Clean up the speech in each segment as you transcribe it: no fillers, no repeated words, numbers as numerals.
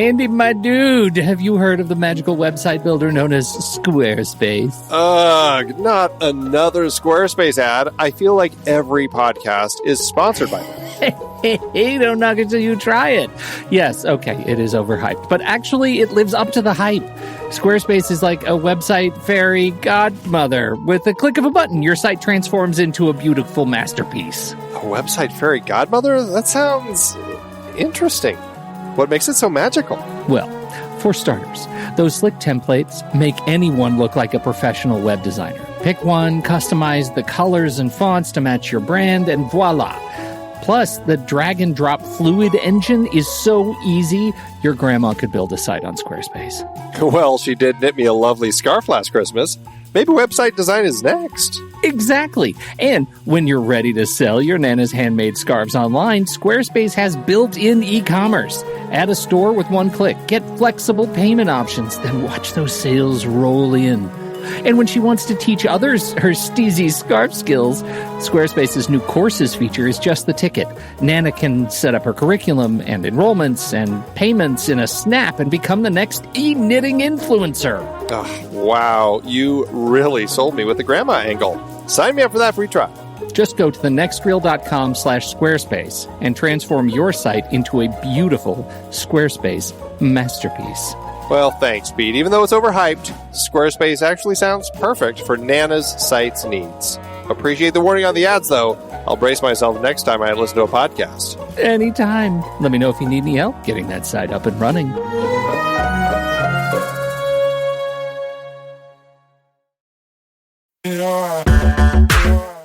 Andy, my dude, have you heard of the magical website builder known as Squarespace? Ugh, not another Squarespace ad. I feel like every podcast is sponsored by them. Hey, don't knock it till you try it. Yes, okay, it is overhyped, but actually it lives up to the hype. Squarespace is like a website fairy godmother. With a click of a button, your site transforms into a beautiful masterpiece. A website fairy godmother? That sounds interesting. What makes it so magical? Well, for starters, those slick templates make anyone look like a professional web designer. Pick one, customize the colors and fonts to match your brand, and voila. Plus, the drag-and-drop fluid engine is so easy, your grandma could build a site on Squarespace. Well, she did knit me a lovely scarf last Christmas. Maybe website design is next. Exactly. And when you're ready to sell your Nana's handmade scarves online, Squarespace has built-in e-commerce. Add a store with one click. Get flexible payment options. Then watch those sales roll in. And when she wants to teach others her steezy scarf skills, Squarespace's new courses feature is just the ticket. Nana can set up her curriculum and enrollments and payments in a snap and become the next e-knitting influencer. Oh, wow, you really sold me with the grandma angle. Sign me up for that free trial. Just go to thenextreel.com/Squarespace and transform your site into a beautiful Squarespace masterpiece. Well, thanks, Pete. Even though it's overhyped, Squarespace actually sounds perfect for Nana's site's needs. Appreciate the warning on the ads, though. I'll brace myself next time I listen to a podcast. Anytime. Let me know if you need any help getting that site up and running.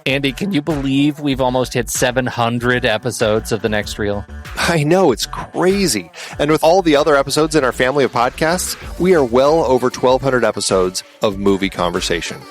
Andy, can you believe we've almost hit 700 episodes of The Next Reel? I know, it's crazy. And with all the other episodes in our family of podcasts, we are well over 1,200 episodes of movie conversation.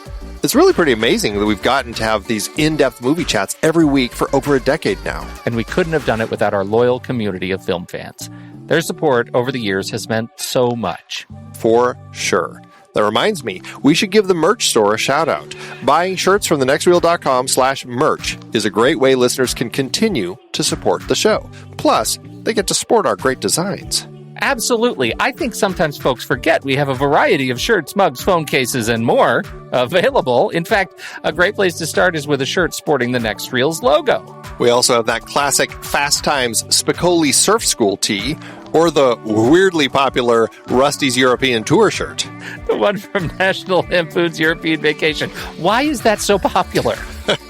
It's really pretty amazing that we've gotten to have these in-depth movie chats every week for over a decade now. And we couldn't have done it without our loyal community of film fans. Their support over the years has meant so much. For sure. That reminds me, we should give the merch store a shout out. Buying shirts from thenextreel.com/merch is a great way listeners can continue to support the show. Plus, they get to sport our great designs. Absolutely. I think sometimes folks forget we have a variety of shirts, mugs, phone cases, and more available. In fact, a great place to start is with a shirt sporting the Next Reel's logo. We also have that classic Fast Times Spicoli Surf School tee, or the weirdly popular Rusty's European Tour shirt. The one from National Lampoon's European Vacation. Why is that so popular?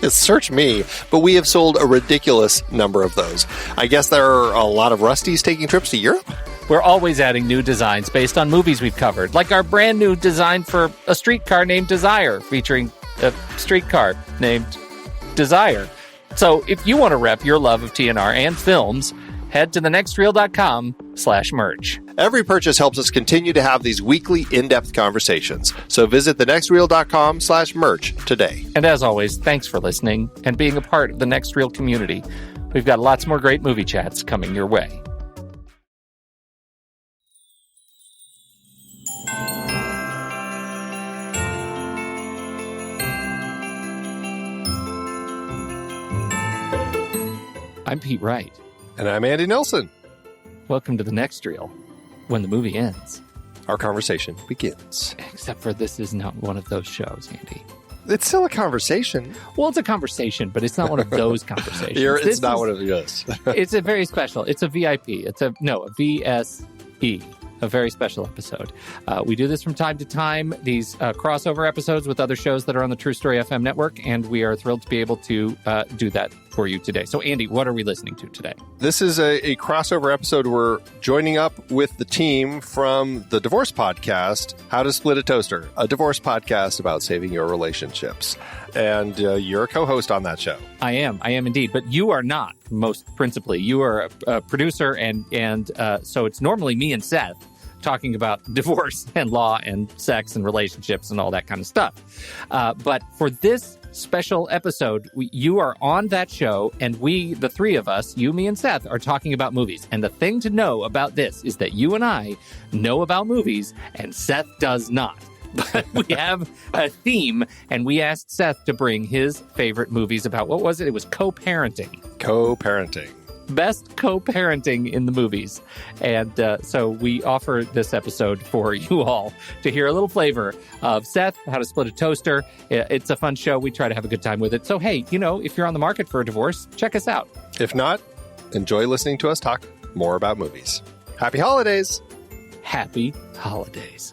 Search me, but we have sold a ridiculous number of those. I guess there are a lot of Rustys taking trips to Europe? We're always adding new designs based on movies we've covered, like our brand new design for a streetcar named Desire, featuring a streetcar named Desire. So if you want to rep your love of TNR and films, head to thenextreel.com/merch. Every purchase helps us continue to have these weekly in-depth conversations. So visit thenextreel.com/merch today. And as always, thanks for listening and being a part of the Next Reel community. We've got lots more great movie chats coming your way. I'm Pete Wright. And I'm Andy Nelson. Welcome to The Next Reel. When the movie ends, our conversation begins. Except for this is not one of those shows, Andy. It's still a conversation. Well, it's a conversation, but it's not one of those conversations. It's not one of those. It's a very special. It's a VIP. It's a VSE. A very special episode. We do this from time to time, these crossover episodes with other shows that are on the True Story FM network, and we are thrilled to be able to do that for you today. So, Andy, what are we listening to today? This is a crossover episode. We're joining up with the team from the divorce podcast, How to Split a Toaster, a divorce podcast about saving your relationships. And you're a co-host on that show. I am indeed. But you are not, most principally. You are a producer, and so it's normally me and Seth talking about divorce and law and sex and relationships and all that kind of stuff. But for this special episode, you are on that show, and we, the three of us, you, me, and Seth, are talking about movies. And the thing to know about this is that you and I know about movies, and Seth does not. But we have a theme, and we asked Seth to bring his favorite movies about, what was it? It was co-parenting. Co-parenting. Best co-parenting in the movies. And so we offer this episode for you all to hear a little flavor of Seth, How to Split a Toaster. It's a fun show. We try to have a good time with it. So, hey, if you're on the market for a divorce, check us out. If not, enjoy listening to us talk more about movies. Happy holidays! Happy holidays.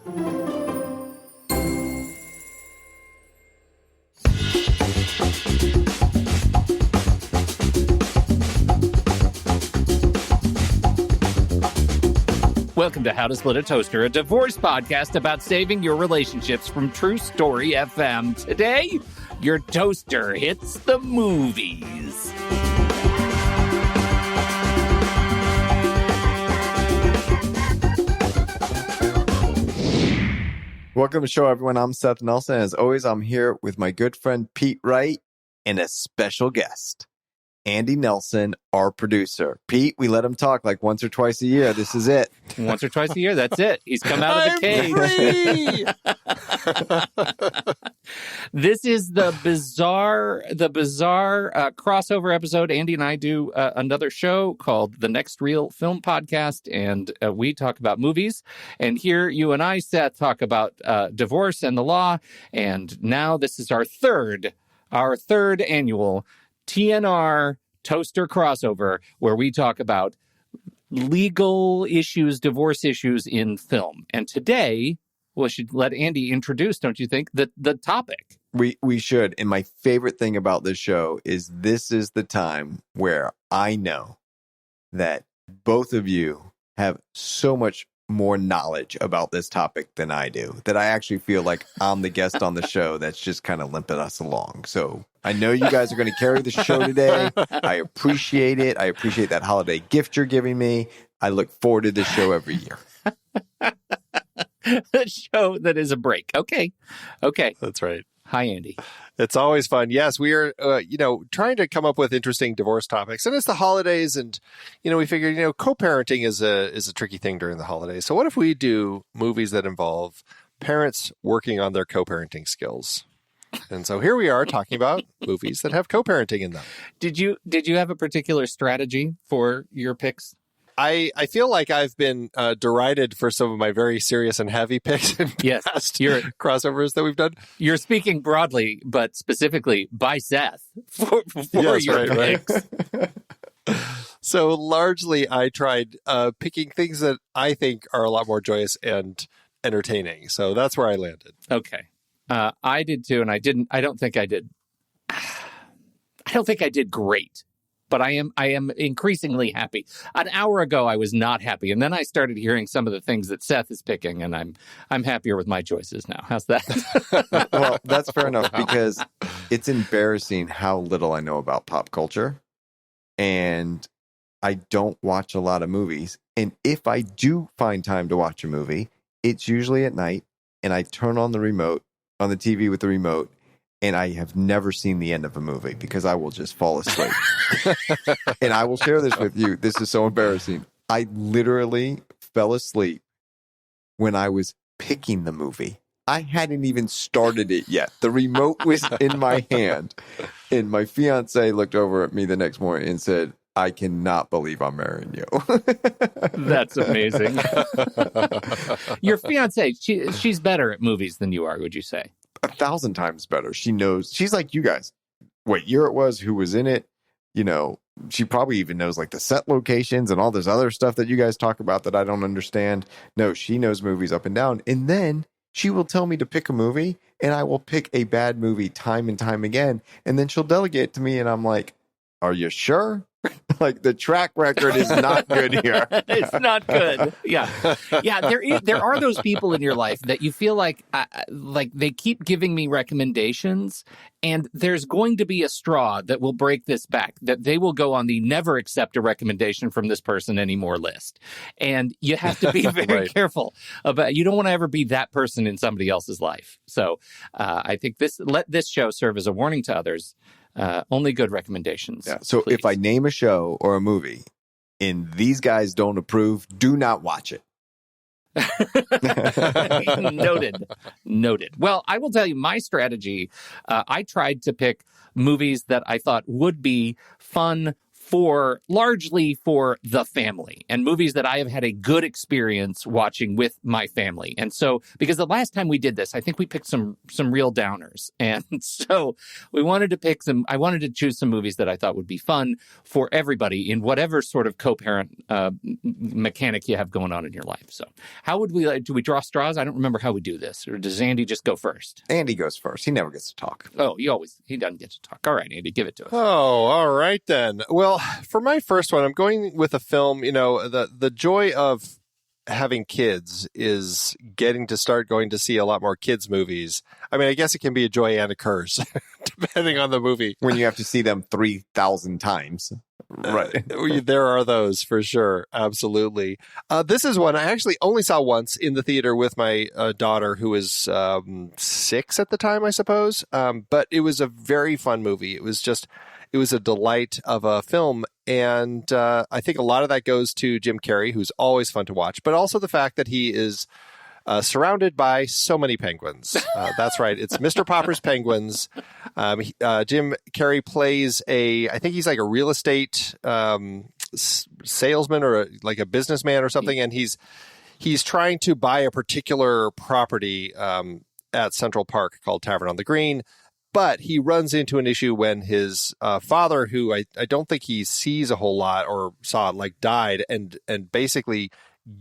Welcome to How to Split a Toaster, a divorce podcast about saving your relationships from True Story FM. Today, your toaster hits the movies. Welcome to the show, everyone. I'm Seth Nelson. As always, I'm here with my good friend Pete Wright and a special guest, Andy Nelson, our producer. Pete, we let him talk like once or twice a year. This is it. Once or twice a year, that's it. He's come out of the cage. This is the bizarre crossover episode. Andy and I do another show called The Next Real Film Podcast, and we talk about movies. And here you and I, Seth, talk about divorce and the law. And now this is our third annual TNR Toaster crossover, where we talk about legal issues, divorce issues in film. And today, we should let Andy introduce, don't you think, the topic? We should. And my favorite thing about this show is this is the time where I know that both of you have so much more knowledge about this topic than I do, that I actually feel like I'm the guest on the show that's just kind of limping us along. So I know you guys are going to carry the show today. I appreciate it. I appreciate that holiday gift you're giving me. I look forward to this show every year. A show that is a break. Okay. That's right. Hi, Andy. It's always fun. Yes, we are, trying to come up with interesting divorce topics. And it's the holidays, and, we figured, co-parenting is a tricky thing during the holidays. So what if we do movies that involve parents working on their co-parenting skills? And so here we are talking about movies that have co-parenting in them. Did you have a particular strategy for your picks? I feel like I've been derided for some of my very serious and heavy picks in past crossovers that we've done. You're speaking broadly, but specifically by Seth for your picks. Right. So largely, I tried picking things that I think are a lot more joyous and entertaining. So that's where I landed. Okay, I did too, and I don't think I did great. But I am increasingly happy. An hour ago, I was not happy, and then I started hearing some of the things that Seth is picking, and I'm happier with my choices now. How's that? Well, that's fair enough, because it's embarrassing how little I know about pop culture, and I don't watch a lot of movies. And if I do find time to watch a movie, it's usually at night, and I turn on the remote on the TV with the remote. And I have never seen the end of a movie because I will just fall asleep. And I will share this with you. This is so embarrassing. I literally fell asleep when I was picking the movie. I hadn't even started it yet. The remote was in my hand. And my fiance looked over at me the next morning and said, I cannot believe I'm marrying you. That's amazing. Your fiance, she's better at movies than you are, would you say? 1,000 times better. She knows. She's like you guys. What year it was, who was in it. She probably even knows like the set locations and all this other stuff that you guys talk about that I don't understand. No, she knows movies up and down. And then she will tell me to pick a movie, and I will pick a bad movie time and time again. And then she'll delegate to me, and I'm like, are you sure? Like, the track record is not good here. It's not good. Yeah. There are those people in your life that you feel like they keep giving me recommendations, and there's going to be a straw that will break this back, that they will go on the never accept a recommendation from this person anymore list. And you have to be very careful about, you don't want to ever be that person in somebody else's life. So I think let this show serve as a warning to others. Only good recommendations. Yeah. So please. If I name a show or a movie and these guys don't approve, do not watch it. Noted. Well, I will tell you my strategy. I tried to pick movies that I thought would be fun, largely for the family and movies that I have had a good experience watching with my family. And so, because the last time we did this, I think we picked some real downers. And so I wanted to choose some movies that I thought would be fun for everybody in whatever sort of co-parent mechanic you have going on in your life. So how would we, do we draw straws? I don't remember how we do this. Or does Andy just go first? Andy goes first. He never gets to talk. Oh, he doesn't get to talk. All right, Andy, give it to us. Oh, all right then. Well, for my first one, I'm going with a film, the joy of having kids is getting to start going to see a lot more kids movies. I mean, I guess it can be a joy and a curse, depending on the movie. When you have to see them 3,000 times. Right. There are those for sure. Absolutely. This is one I actually only saw once in the theater with my daughter, who was 6 at the time, I suppose. But it was a very fun movie. It was a delight of a film. And I think a lot of that goes to Jim Carrey, who's always fun to watch, but also the fact that he is surrounded by so many penguins. That's right. It's Mr. Popper's Penguins. Jim Carrey plays I think he's like a real estate salesman or like a businessman or something. And he's trying to buy a particular property at Central Park called Tavern on the Green. But he runs into an issue when his father, who I don't think he sees a whole lot or saw, died and basically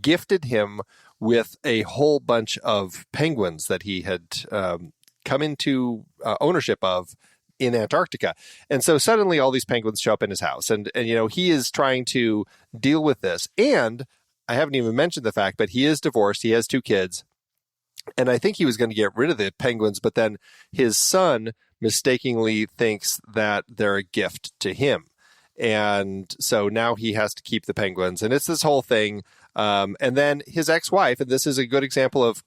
gifted him with a whole bunch of penguins that he had come into ownership of in Antarctica. And so suddenly all these penguins show up in his house. And he is trying to deal with this. And I haven't even mentioned the fact, but he is divorced. He has 2 kids. And I think he was going to get rid of the penguins, but then his son mistakenly thinks that they're a gift to him. And so now he has to keep the penguins. And it's this whole thing. And then his ex-wife, and this is a good example of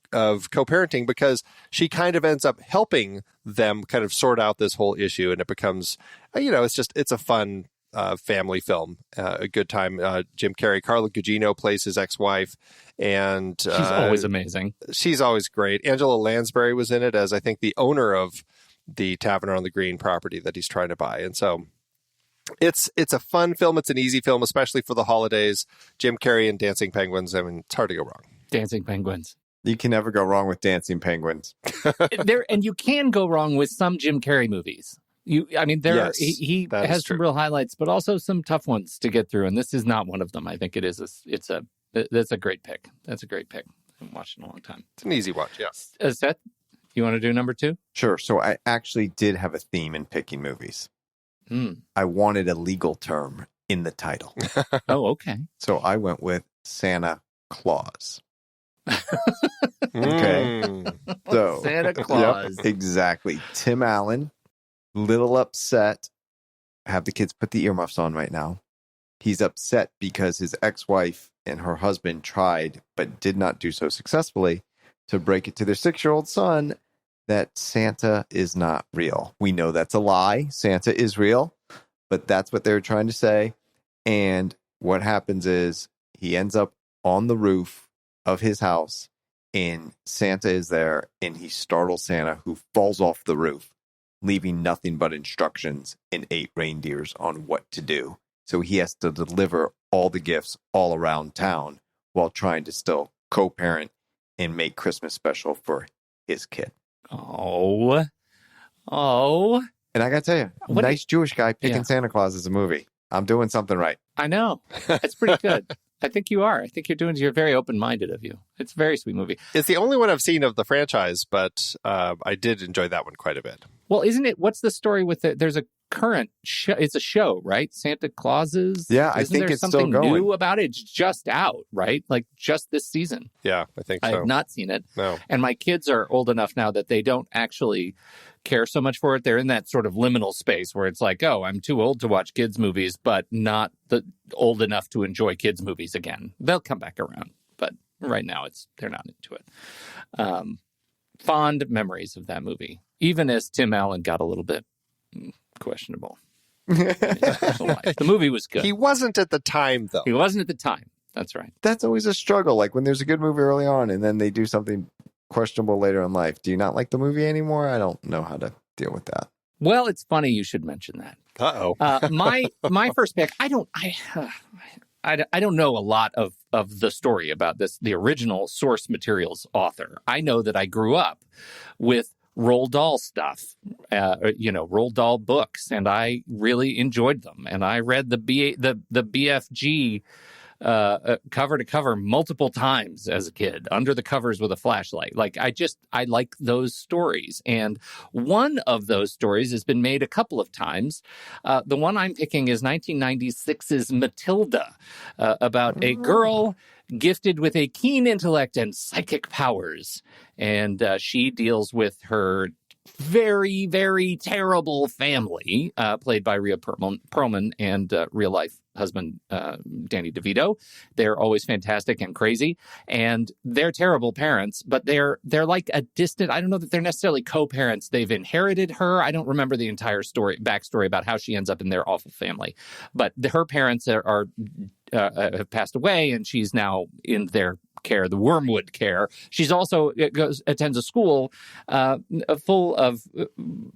co-parenting, because she kind of ends up helping them kind of sort out this whole issue. And it becomes, it's a fun family film, a good time. Jim Carrey, Carla Gugino plays his ex-wife, and she's always amazing. She's always great. Angela Lansbury was in it as, I think, the owner of the Tavern on the Green property that he's trying to buy. And so it's a fun film. It's an easy film, especially for the holidays. Jim Carrey and Dancing Penguins. I mean, it's hard to go wrong. Dancing Penguins. You can never go wrong with Dancing Penguins. And you can go wrong with some Jim Carrey movies. He has some real highlights, but also some tough ones to get through. And this is not one of them. I think that's a great pick. That's a great pick. I haven't watched in a long time. It's an easy watch. Yeah. Seth, you want to do number 2? Sure. So I actually did have a theme in picking movies. I wanted a legal term in the title. Oh, okay. So I went with Santa Claus. Okay. So Santa Claus. Yep, exactly. Tim Allen, little upset. Have the kids put the earmuffs on right now. He's upset because his ex-wife and her husband tried, but did not do so successfully, to break it to their 6-year-old son that Santa is not real. We know that's a lie. Santa is real, but that's what they're trying to say. And what happens is he ends up on the roof of his house, and Santa is there, and he startles Santa, who falls off the roof, leaving nothing but instructions and 8 reindeers on what to do. So he has to deliver all the gifts all around town while trying to still co-parent and make Christmas special for his kid. Oh. And I got to tell you, nice Jewish guy picking Santa Claus as a movie. I'm doing something right. I know. It's pretty good. I think you are. I think you're very open-minded of you. It's a very sweet movie. It's the only one I've seen of the franchise, but I did enjoy that one quite a bit. Well, isn't it? What's the story with it? There's a current show. It's a show, right? Santa Clauses. Yeah, I think it's still going. Something new about it? It's just out, right? Like just this season. Yeah, I think so. I have not seen it. No. And my kids are old enough now that they don't actually care so much for it. They're in that sort of liminal space where it's like, oh, I'm too old to watch kids movies, but not old enough to enjoy kids movies again. They'll come back around, but right now they're not into it. Fond memories of that movie, even as Tim Allen got a little bit questionable. The movie was good. He wasn't at the time, though. He wasn't at the time. That's right. That's always a struggle. Like when there's a good movie early on and then they do something questionable later in life. Do you not like the movie anymore? I don't know how to deal with that. Well, it's funny you should mention that. Uh-oh. My first pick, I don't know a lot of the story about this, the original source materials author. I know that I grew up with Roald Dahl stuff, Roald Dahl books, and I really enjoyed them. And I read the BFG cover to cover multiple times as a kid, under the covers with a flashlight. I like those stories. And one of those stories has been made a couple of times. The one I'm picking is 1996's Matilda, about a girl gifted with a keen intellect and psychic powers. And she deals with her very, very terrible family, played by Rhea Perlman and real-life husband Danny DeVito. They're always fantastic and crazy, and they're terrible parents, but they're like a distant. I don't know that they're necessarily co-parents. They've inherited her. I don't remember the entire backstory about how she ends up in their awful family, but her parents have passed away, and she's now in their care, the Wormwood care. She's also attends a school full of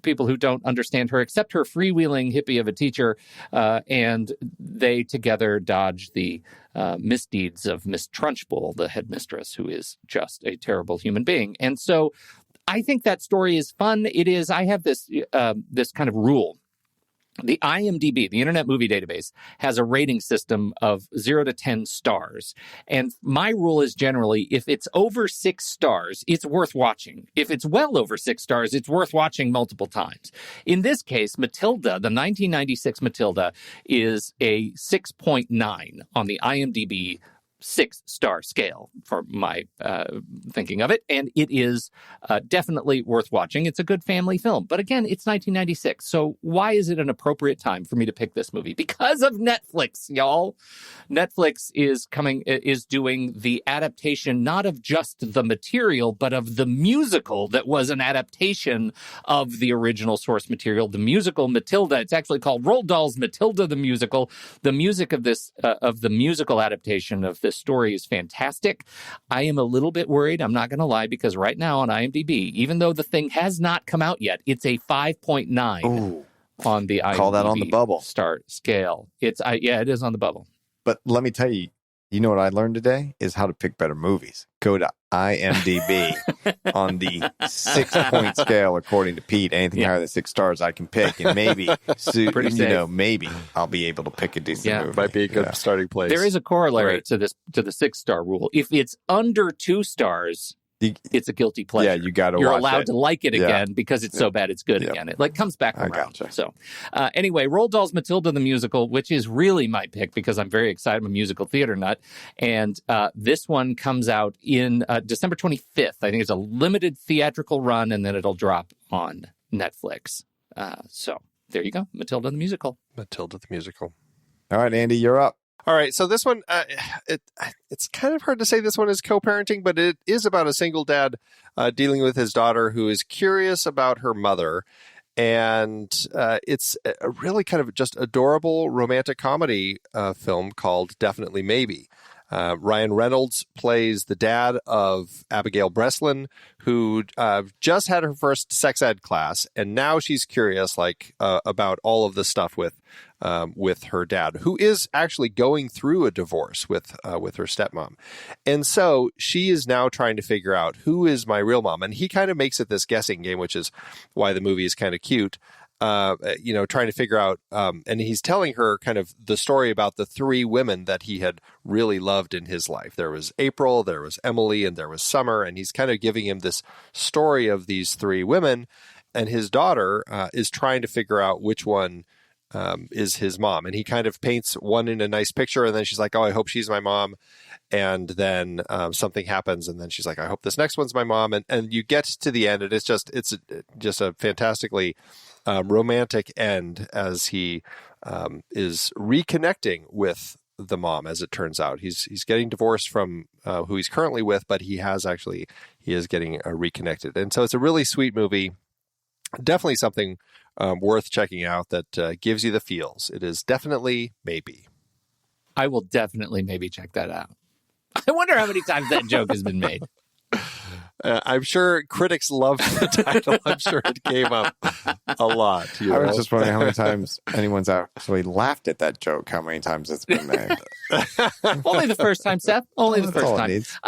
people who don't understand her, except her freewheeling hippie of a teacher, and they together dodge the misdeeds of Miss Trunchbull, the headmistress, who is just a terrible human being. And so I think that story is fun. It is. I have this kind of rule. The IMDb, the Internet Movie Database, has a rating system of 0 to 10 stars. And my rule is generally, if it's over 6 stars, it's worth watching. If it's well over 6 stars, it's worth watching multiple times. In this case, Matilda, the 1996 Matilda, is a 6.9 on the IMDb 6-star scale for my thinking of it. And it is definitely worth watching. It's a good family film. But again, it's 1996. So why is it an appropriate time for me to pick this movie? Because of Netflix, y'all. Netflix is doing the adaptation, not of just the material, but of the musical that was an adaptation of the original source material, the musical Matilda. It's actually called Roald Dahl's Matilda the Musical. The music of this of the musical adaptation of this story is fantastic. I am a little bit worried, I'm not going to lie, because right now on IMDb, even though the thing has not come out yet, it's a 5.9 on the IMDb. Call that on the bubble. Star scale. It is on the bubble. But let me tell you, you know what I learned today is how to pick better movies. Go to IMDb on the 6-point scale, according to Pete. Anything higher than 6 stars, I can pick, and maybe, maybe I'll be able to pick a decent movie. Might be a good starting place. There is a corollary to the 6-star rule. If it's under 2 stars, it's a guilty pleasure. Yeah, you're allowed to like it again because it's so bad it's good again. It comes back around. Gotcha. So anyway, Roald Dahl's Matilda the Musical, which is really my pick because I'm very excited. I'm a musical theater nut. And this one comes out in December 25th. I think it's a limited theatrical run, and then it'll drop on Netflix. So there you go. Matilda the Musical. Matilda the Musical. All right, Andy, you're up. All right, so this one, it's kind of hard to say this one is co-parenting, but it is about a single dad dealing with his daughter who is curious about her mother. And it's a really kind of just adorable romantic comedy film called Definitely Maybe. Ryan Reynolds plays the dad of Abigail Breslin, who just had her first sex ed class, and now she's curious, about all of the stuff with her dad, who is actually going through a divorce with her stepmom, and so she is now trying to figure out who is my real mom, and he kind of makes it this guessing game, which is why the movie is kind of cute. Trying to figure out, and he's telling her kind of the story about the 3 women that he had really loved in his life. There was April, there was Emily, and there was Summer, and he's kind of giving him this story of these 3 women, and his daughter is trying to figure out which one is his mom. And he kind of paints one in a nice picture, and then she's like, oh, I hope she's my mom. And then something happens, and then she's like, I hope this next one's my mom. And you get to the end, and it's just a fantastically romantic end as he is reconnecting with the mom. As it turns out, he's getting divorced from who he's currently with, but he is getting reconnected. And so it's a really sweet movie. Definitely something worth checking out that gives you the feels. It is Definitely Maybe. I will definitely maybe check that out. I wonder how many times that joke has been made. I'm sure critics loved the title. I'm sure it came up a lot. I was just wondering how many times anyone's actually laughed at that joke, how many times it's been made. Only the first time, Seth. Only the That's first all it time. needs.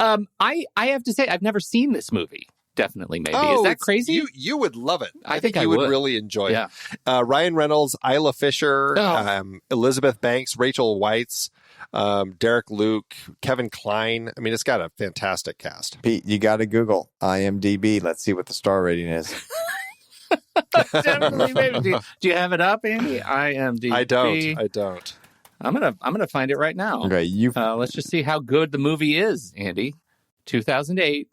I have to say, I've never seen this movie. Definitely, maybe. Oh, Is that crazy? You would love it. I think you I would. really enjoy Yeah. it. Ryan Reynolds, Isla Fisher, Oh. Elizabeth Banks, Rachel Weisz, Derek Luke, Kevin Kline. I mean, it's got a fantastic cast. Pete, you got to Google IMDb. Let's see what the star rating is. Definitely, maybe. Do you have it up, Andy? IMDb. I don't. I'm gonna find it right now. Okay, Let's just see how good the movie is, Andy. 2008.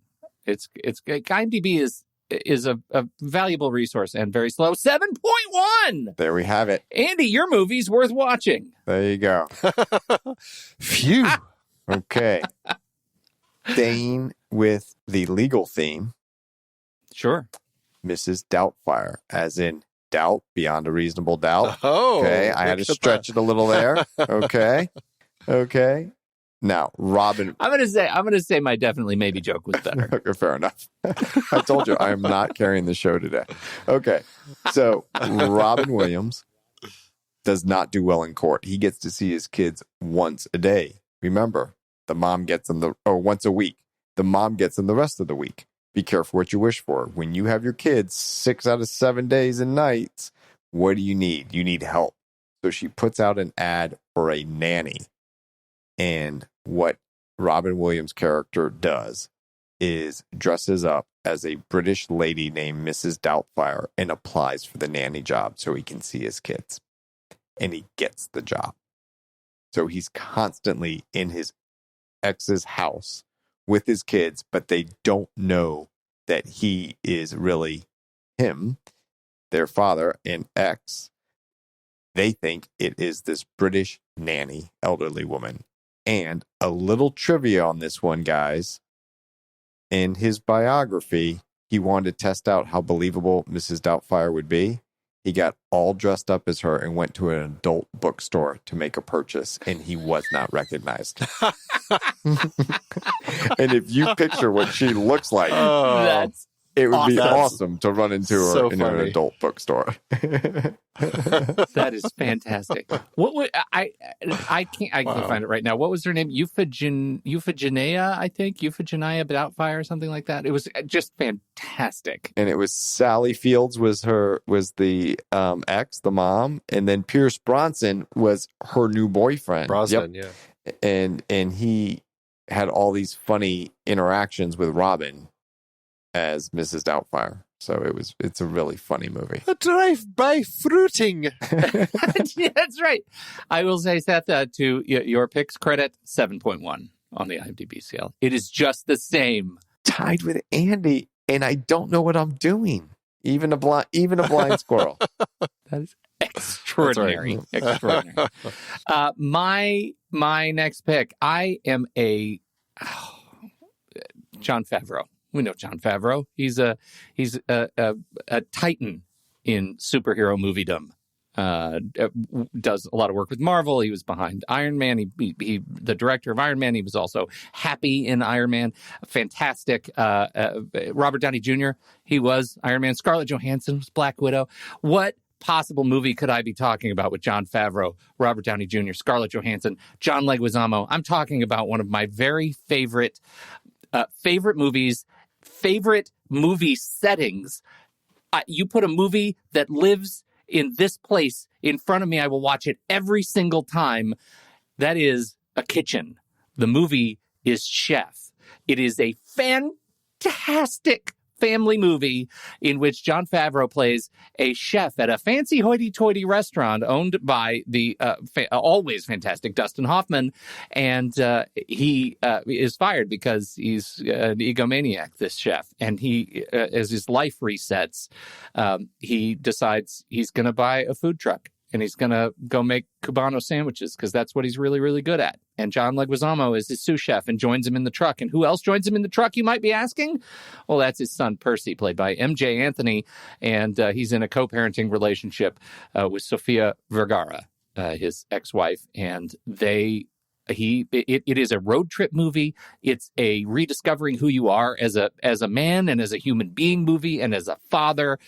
It's IMDb is a valuable resource and very slow. 7.1. there we have it. Andy, your movie's worth watching. There you go. Phew. Okay. Staying with the legal theme, Sure. Mrs. Doubtfire, as in doubt beyond a reasonable doubt. Oh. Okay, I had to stretch it a little there. Okay. Now, Robin. I'm gonna say my definitely maybe joke was better. Okay, fair enough. I told you I am not carrying the show today. Okay, so Robin Williams does not do well in court. He gets to see his kids once a day. Remember, the mom gets them once a week. The mom gets them the rest of the week. Be careful what you wish for. When you have your kids 6 out of 7 days and nights, what do you need? You need help. So she puts out an ad for a nanny. And what Robin Williams' character does is dresses up as a British lady named Mrs. Doubtfire and applies for the nanny job so he can see his kids. And he gets the job. So he's constantly in his ex's house with his kids, but they don't know that he is really him, their father, and ex. They think it is this British nanny, elderly woman. And a little trivia on this one, guys. In his biography, he wanted to test out how believable Mrs. Doubtfire would be. He got all dressed up as her and went to an adult bookstore to make a purchase, and he was not recognized. And if you picture what she looks like, That's it would be That's awesome to run into her so in an funny. adult bookstore. that is fantastic. What would I can't find it right now. What was her name? Euphigenia, I think. Euphigenia Doubtfire or something like that. It was just fantastic. And it was Sally Fields was the ex, the mom, and then Pierce Bronson was her new boyfriend. Brosnan, yeah. And he had all these funny interactions with Robin as Mrs. Doubtfire. So it's a really funny movie. A drive-by fruiting. Yeah, that's right. I will say, Seth, to your pick's credit, 7.1 on the IMDb scale. It is just the same. Tied with Andy, and I don't know what I'm doing. Even a blind squirrel. That is extraordinary. Extraordinary. My next pick, I am Jon Favreau. We know Jon Favreau. He's a titan in superhero moviedom. Does a lot of work with Marvel. He was behind Iron Man. He the director of Iron Man. He was also Happy in Iron Man. Fantastic. Robert Downey Jr. He was Iron Man. Scarlett Johansson was Black Widow. What possible movie could I be talking about with Jon Favreau, Robert Downey Jr., Scarlett Johansson, John Leguizamo? I'm talking about one of my very favorite movies, favorite movie settings. You put a movie that lives in this place in front of me, I will watch it every single time. That is a kitchen. The movie is Chef. It is a fantastic family movie in which Jon Favreau plays a chef at a fancy hoity-toity restaurant owned by the always fantastic Dustin Hoffman, and he is fired because he's an egomaniac, this chef, and he, as his life resets, he decides he's going to buy a food truck. And he's going to go make Cubano sandwiches because that's what he's really, really good at. And John Leguizamo is his sous chef and joins him in the truck. And who else joins him in the truck, you might be asking? Well, that's his son, Percy, played by MJ Anthony. And he's in a co-parenting relationship with Sofia Vergara, his ex-wife. And It is a road trip movie. It's a rediscovering who you are as a man and as a human being movie and as a father.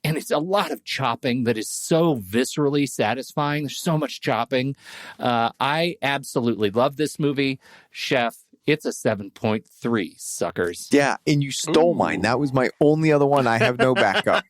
And it's a lot of chopping that is so viscerally satisfying. There's so much chopping. I absolutely love this movie. Chef, it's a 7.3, suckers. Yeah, and you stole mine. That was my only other one. I have no backup.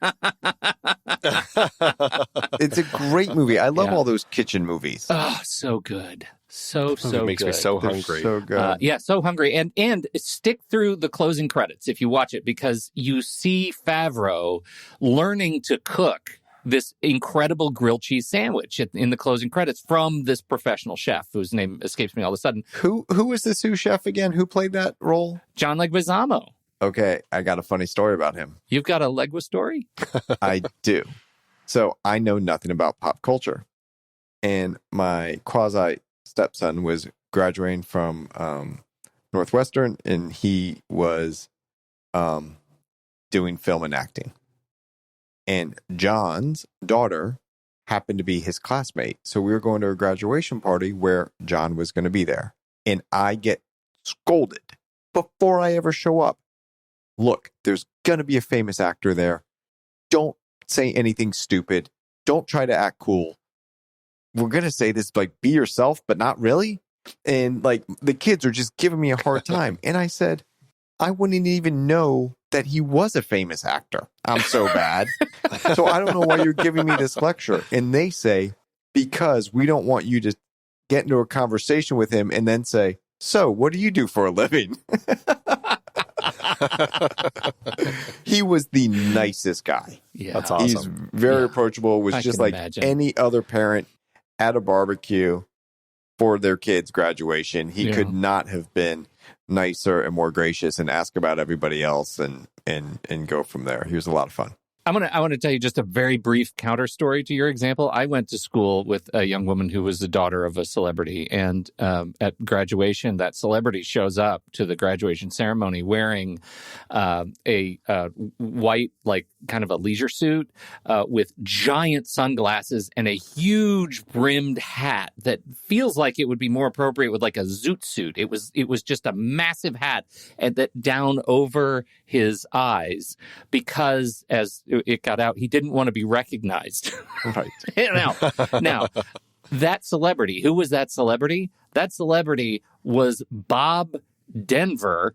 It's a great movie. I love all those kitchen movies. Oh, so good. So it makes good. me so hungry. So good. Yeah, so hungry. And stick through the closing credits if you watch it, because you see Favreau learning to cook this incredible grilled cheese sandwich in the closing credits from this professional chef whose name escapes me all of a sudden. Who was the sous chef again? Who played that role? John Leguizamo. Okay, I got a funny story about him. You've got a Legua story? I do. So I know nothing about pop culture. And my quasi stepson was graduating from Northwestern, and he was doing film and acting. And John's daughter happened to be his classmate. So we were going to a graduation party where John was going to be there. And I get scolded before I ever show up. Look, there's going to be a famous actor there. Don't say anything stupid. Don't try to act cool. We're going to say this, like, be yourself, but not really. And like the kids are just giving me a hard time. And I said, I wouldn't even know that he was a famous actor. I'm so bad. So I don't know why you're giving me this lecture. And they say, because we don't want you to get into a conversation with him and then say, so what do you do for a living? He was the nicest guy. Yeah. That's awesome. He's very approachable. Was I just can like imagine. any other parent at a barbecue for their kid's graduation. He could not have been nicer and more gracious and ask about everybody else and go from there. He was a lot of fun. I want to tell you just a very brief counter story to your example. I went to school with a young woman who was the daughter of a celebrity, and at graduation, that celebrity shows up to the graduation ceremony wearing a white, like kind of a leisure suit with giant sunglasses and a huge brimmed hat that feels like it would be more appropriate with like a zoot suit. It was just a massive hat and that down over his eyes because as it got out, he didn't want to be recognized. Right. Now, that celebrity, who was that celebrity? That celebrity was Bob Denver,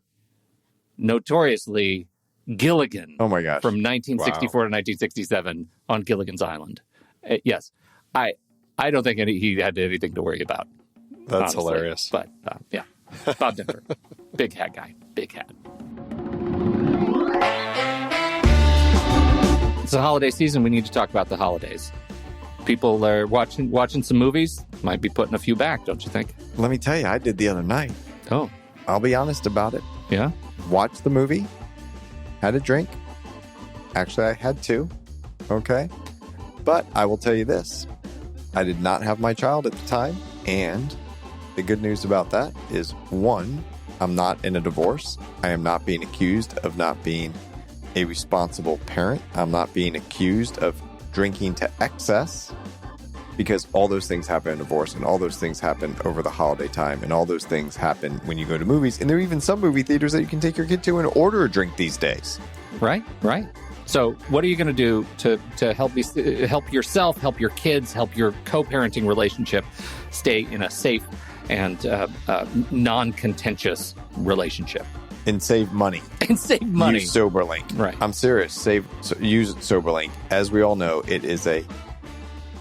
notoriously Gilligan. Oh my gosh. From 1964 to 1967 on Gilligan's Island. Yes. I don't think he had anything to worry about. That's honestly. hilarious. But yeah, Bob Denver. Big hat guy. Big hat. It's the holiday season. We need to talk about the holidays. People are watching some movies. Might be putting a few back, don't you think? Let me tell you, I did the other night. Oh, I'll be honest about it. yeah? Watched the movie, had a drink. Actually, I had two. Okay. But I will tell you this. I did not have my child at the time. And the good news about that is, one, I'm not in a divorce. I am not being accused of not being a responsible parent. I'm not being accused of drinking to excess, because all those things happen in divorce and all those things happen over the holiday time and all those things happen when you go to movies. And there are even some movie theaters that you can take your kid to and order a drink these days. Right. So what are you going to do to help yourself, help your kids, help your co-parenting relationship stay in a safe and non-contentious relationship? And save money. Use SoberLink. Right. I'm serious. Use SoberLink. As we all know, it is a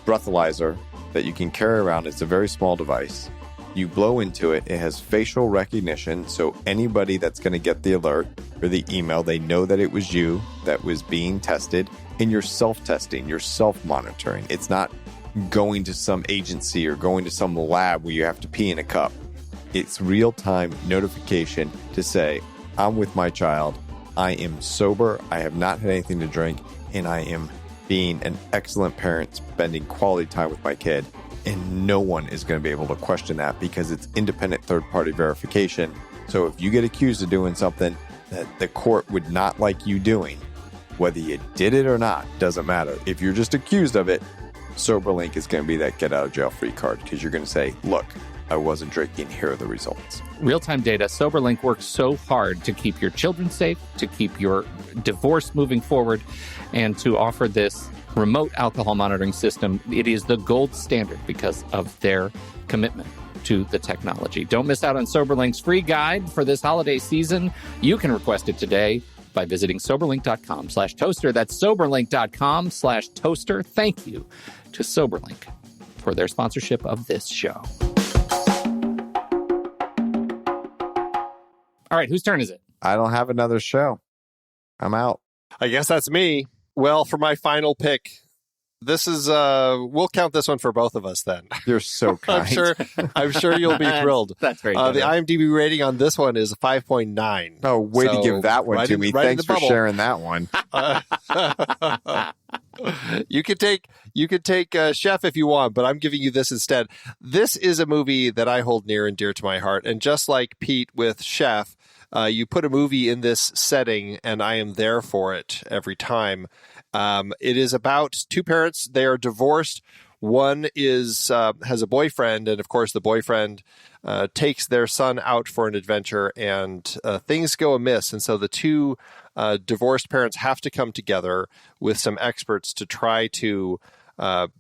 breathalyzer that you can carry around. It's a very small device. You blow into it. It has facial recognition. So anybody that's going to get the alert or the email, they know that it was you that was being tested. And you're self-testing. You're self-monitoring. It's not going to some agency or going to some lab where you have to pee in a cup. It's real-time notification to say, I'm with my child, I am sober, I have not had anything to drink, and I am being an excellent parent, spending quality time with my kid. And no one is going to be able to question that because it's independent third-party verification. So if you get accused of doing something that the court would not like you doing, whether you did it or not, doesn't matter. If you're just accused of it, SoberLink is going to be that get-out-of-jail-free card, because you're going to say, look, I wasn't drinking. Here are the results. Real-time data. SoberLink works so hard to keep your children safe, to keep your divorce moving forward, and to offer this remote alcohol monitoring system. It is the gold standard because of their commitment to the technology. Don't miss out on SoberLink's free guide for this holiday season. You can request it today by visiting soberlink.com/toaster. That's soberlink.com/toaster. Thank you to SoberLink for their sponsorship of this show. All right, whose turn is it? I don't have another show. I'm out. I guess that's me. Well, for my final pick, this is we'll count this one for both of us then. You're so kind. I'm sure you'll be thrilled. That's very The IMDb rating on this one is 5.9. Oh, way to give that one to me. Thanks for bubble. sharing that one. You could take Chef if you want, but I'm giving you this instead. This is a movie that I hold near and dear to my heart, and just like Pete with Chef, you put a movie in this setting, and I am there for it every time. It is about two parents. They are divorced. One is has a boyfriend, and of course, the boyfriend takes their son out for an adventure, and things go amiss. And so the two divorced parents have to come together with some experts to try to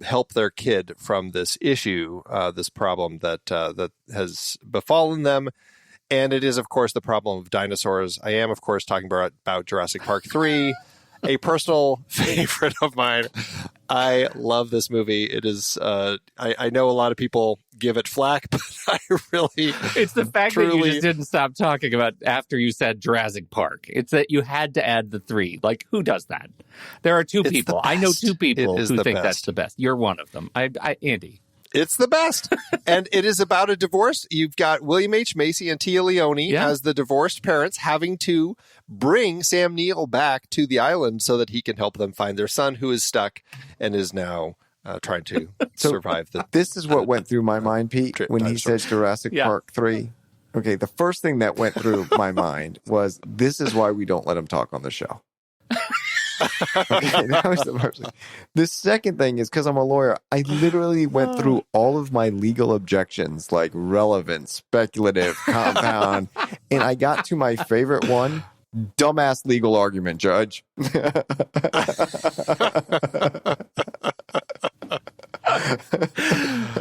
help their kid from this issue, this problem that has befallen them. And it is, of course, the problem of dinosaurs. I am, of course, talking about Jurassic Park III, a personal favorite of mine. I love this movie. It is, I know a lot of people give it flack, but I really... It's the fact that you just didn't stop talking about after you said Jurassic Park. It's that you had to add the 3. Like, who does that? There are two people. I know two people who think that's the best. You're one of them. Andy. It's the best. And it is about a divorce. You've got William H. Macy and Tia Leone as the divorced parents having to bring Sam Neill back to the island so that he can help them find their son who is stuck and is now trying to survive. This is what went through my mind, Pete, when he said Jurassic Park 3. Okay, the first thing that went through my mind was, this is why we don't let him talk on the show. Okay, that was the first thing. The second thing is, because I'm a lawyer, I literally went through all of my legal objections, like relevant, speculative, compound, and I got to my favorite one: dumbass legal argument, Judge.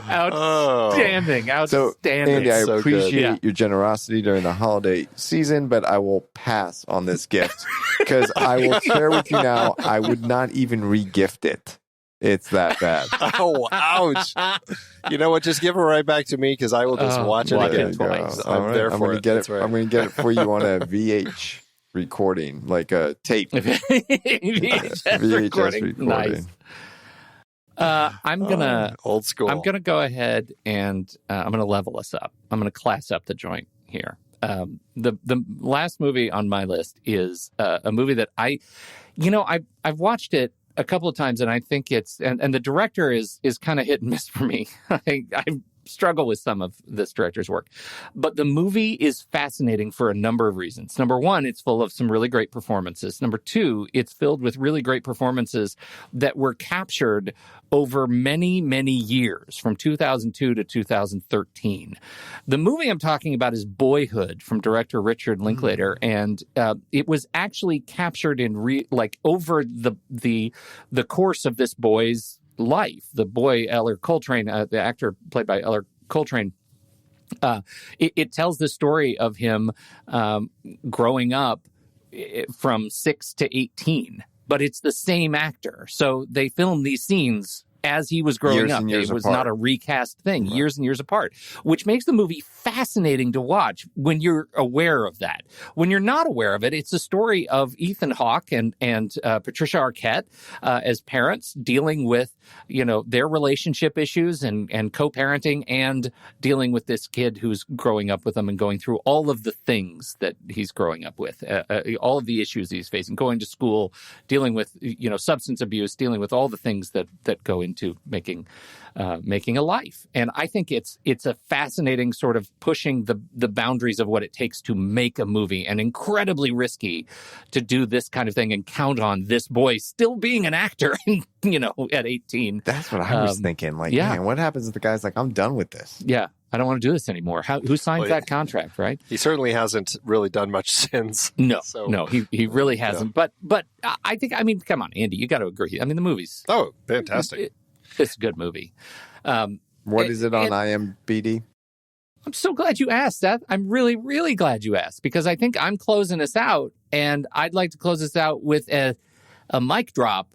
Outstanding. So, Andy, I appreciate your generosity during the holiday season, but I will pass on this gift because I will share with you now, I would not even re-gift it. It's that bad. Oh, ouch. You know what? Just give it right back to me because I will just watch it again twice. I'm there for it. I'm going to get it for you on a VH recording, like a tape. VHS recording. Nice. I'm gonna old school. I'm gonna go ahead and I'm gonna level us up. I'm gonna class up the joint here. The last movie on my list is a movie that I've watched it a couple of times, and I think it's and the director is kind of hit and miss for me. I struggle with some of this director's work, but the movie is fascinating for a number of reasons. Number one, it's full of some really great performances. Number two, it's filled with really great performances that were captured over many, many years, from 2002 to 2013. The movie I'm talking about is Boyhood from director Richard Linklater, and it was actually captured in over the course of this boy's life. The boy, Eller Coltrane, the actor played by Eller Coltrane, it tells the story of him growing up from 6 to 18, but it's the same actor. So they filmed these scenes as he was growing up. It was not a recast thing, years and years apart, which makes the movie fascinating to watch when you're aware of that. When you're not aware of it, it's a story of Ethan Hawke and Patricia Arquette as parents dealing with, their relationship issues and co-parenting, and dealing with this kid who's growing up with them and going through all of the things that he's growing up with, all of the issues he's facing, going to school, dealing with, substance abuse, dealing with all the things that go into making a life. And I think it's a fascinating sort of pushing the boundaries of what it takes to make a movie, and incredibly risky to do this kind of thing and count on this boy still being an actor, at 18. That's what I was thinking. Man, what happens if the guy's like, I'm done with this? Yeah. I don't want to do this anymore. Who signs that contract, right? He certainly hasn't really done much since. No, he really hasn't. But I think, come on, Andy, you got to agree. I mean, the movie's... Oh, fantastic. It's a good movie. What is it on IMDb? I'm so glad you asked, Seth. I'm really, really glad you asked, because I think I'm closing us out, and I'd like to close us out with a mic drop.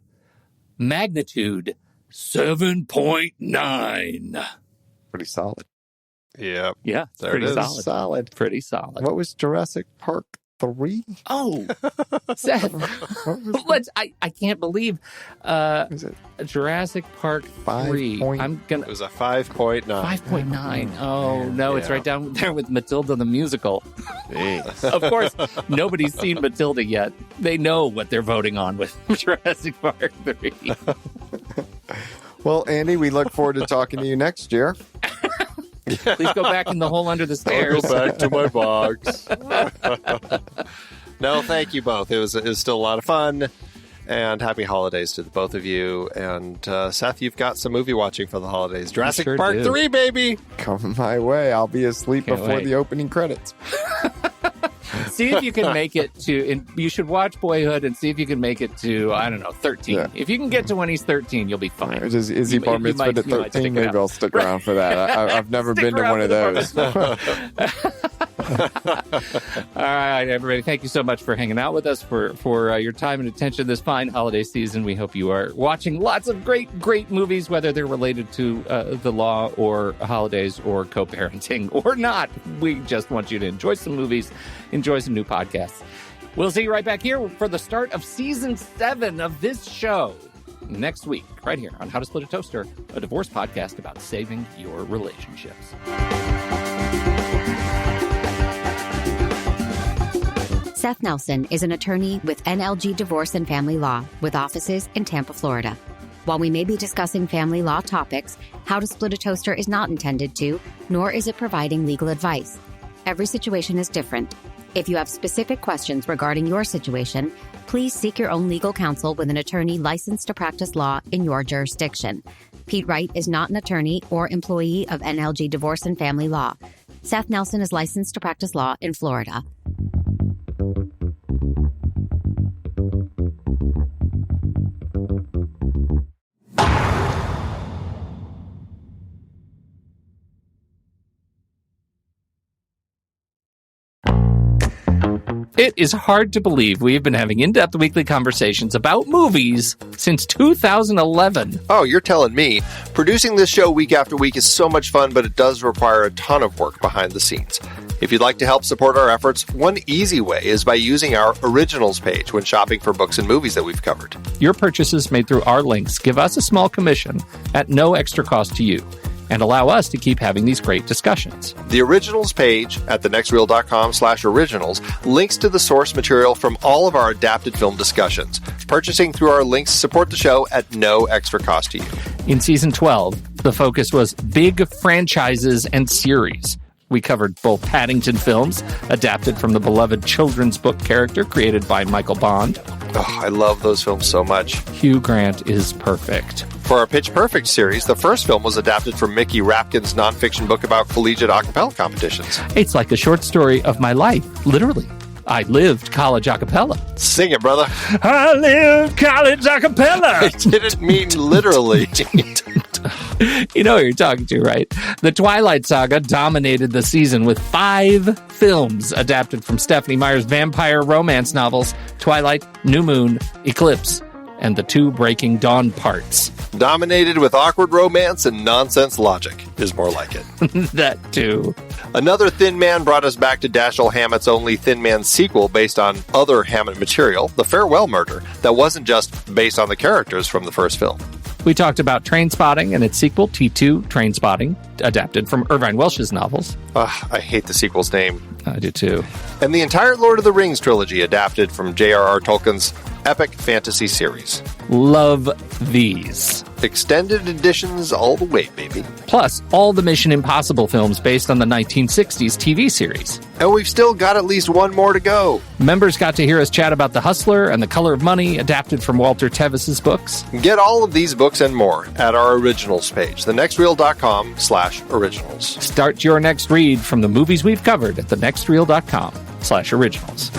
Magnitude 7.9. Pretty solid. Yeah. Yeah, there pretty it is. solid. Pretty solid. What was Jurassic Park III? Oh, Seth. I can't believe Is it Jurassic Park 3. It was a 5.9. 5.9. Oh, no, it's right down there with Matilda the musical. Jeez. Of course, nobody's seen Matilda yet. They know what they're voting on with Jurassic Park 3. Well, Andy, we look forward to talking to you next year. Please go back in the hole under the stairs. I'll go back to my box. No, thank you both. It was still a lot of fun. And happy holidays to the both of you. And Seth, you've got some movie watching for the holidays. Jurassic Park 3, baby! Coming my way. I'll be asleep before the opening credits. See if you can make it to... you should watch Boyhood and see if you can make it to, 13. Yeah. If you can get to when he's 13, you'll be fine. Is he bar mitzvahed at 13? Maybe I'll stick around for that. I've never been to one of those. All right, everybody. Thank you so much for hanging out with us, for your time and attention this fine holiday season. We hope you are watching lots of great movies, whether they're related to the law or holidays or co-parenting or not. We just want you to enjoy some movies, enjoy some new podcasts. We'll see you right back here for the start of season 7 of this show next week, right here on How to Split a Toaster, a divorce podcast about saving your relationships. Seth Nelson is an attorney with NLG Divorce and Family Law with offices in Tampa, Florida. While we may be discussing family law topics, How to Split a Toaster is not intended to, nor is it providing legal advice. Every situation is different. If you have specific questions regarding your situation, please seek your own legal counsel with an attorney licensed to practice law in your jurisdiction. Pete Wright is not an attorney or employee of NLG Divorce and Family Law. Seth Nelson is licensed to practice law in Florida. It is hard to believe we've been having in-depth weekly conversations about movies since 2011. Oh, you're telling me. Producing this show week after week is so much fun, but it does require a ton of work behind the scenes. If you'd like to help support our efforts, one easy way is by using our Originals page when shopping for books and movies that we've covered. Your purchases made through our links give us a small commission at no extra cost to you, and allow us to keep having these great discussions. The Originals page at thenextreel.com/originals links to the source material from all of our adapted film discussions. Purchasing through our links support the show at no extra cost to you. In Season 12, the focus was big franchises and series. We covered both Paddington films, adapted from the beloved children's book character created by Michael Bond. Oh, I love those films so much. Hugh Grant is perfect. For our Pitch Perfect series, the first film was adapted from Mickey Rapkin's nonfiction book about collegiate a cappella competitions. It's like a short story of my life, literally. I lived college a cappella. Sing it, brother. I lived college a cappella. I didn't mean literally. You know who you're talking to, right? The Twilight Saga dominated the season with 5 films adapted from Stephenie Meyer's vampire romance novels, Twilight, New Moon, Eclipse, and the 2 Breaking Dawn parts. Dominated with awkward romance and nonsense logic is more like it. That too. Another Thin Man brought us back to Dashiell Hammett's only Thin Man sequel based on other Hammett material, The Farewell Murder, that wasn't just based on the characters from the first film. We talked about Trainspotting and its sequel, T2 Trainspotting, adapted from Irvine Welsh's novels. I hate the sequel's name. I do too. And the entire Lord of the Rings trilogy adapted from J.R.R. Tolkien's epic fantasy series. Love these. Extended editions all the way, baby. Plus, all the Mission Impossible films based on the 1960s TV series. And we've still got at least one more to go. Members got to hear us chat about The Hustler and The Color of Money, adapted from Walter Tevis's books. Get all of these books and more at our originals page, thenextreel.com/originals. Start your next read from the movies we've covered at thenextreel.com/originals.